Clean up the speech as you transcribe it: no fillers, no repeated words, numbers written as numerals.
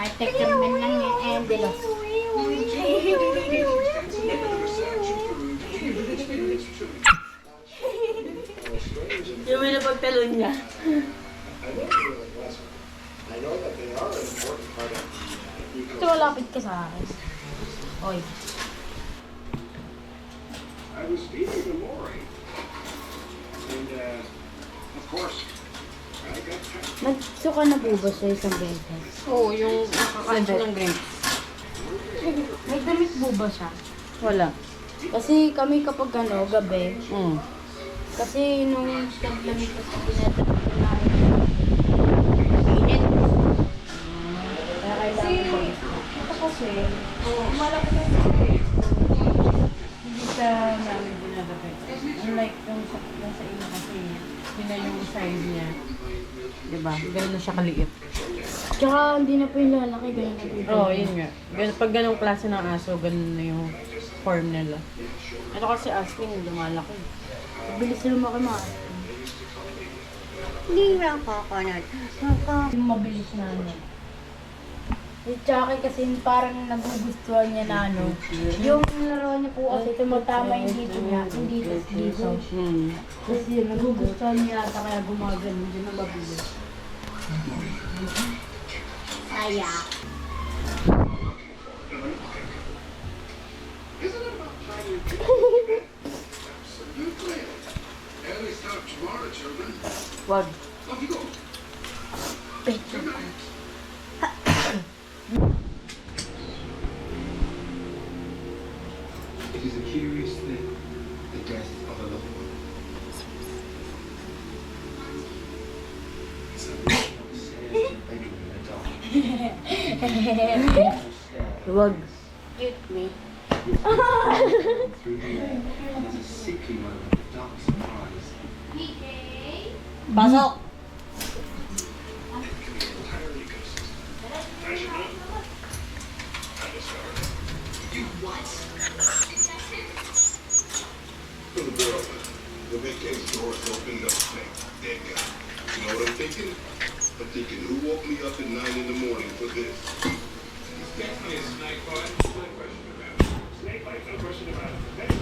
Ay, tekermen lang yung envelope. Yung may napagtalon niya. Ito, malapit ka sa akin. Oy. I was speaking to Lori, and of course, I got text. Nagsuka na bubos sa isang beses. Oo, yung nakakain siya ng grapes. May damit buba siya. Wala. Kasi kami kapag gabi, Mm. kasi nung naglamig ko sa pinadala ko na init. Kaya kailangan ko. Ito kasi, malaki na hindi siya namin dinadapit. Unlike yung sa ina kasi, yun na yung size niya. Diba? Ganun na siya kaliit. Tsaka hindi na po yung lalaki, ganyan na po. Oo, yun nga. Pag ganong klase ng aso, ganun na yung form nila. Ano kasi asking, lumalaki. Bilis na lumaki mga. Hindi na coconut. Yung mabilis na ano. Si Chucky kasi parang nagugustuhan niya na ano. Yung laro niya po kasi tumatama yung dito niya, hindi dito. Kasi yun, nagugustuhan niya ata kaya gumagano din ang mabilis. Saya. Isn't it about time you did? Absolutely. And we start tomorrow, children. Wag. Off you go. Petro. It is a curious thing, the death of a loved one. It's a bedroom in the dark. Wag. Cute me. Through the air, there's a sickly moment of dark surprise. Pasok! For the girl, the vacation door is open, no thing. Dead guy. You know what I'm thinking? I'm thinking, who woke me up at 9 in the morning for this? It's definitely a snake bite. No question about it. Snake bite, no question about it. Next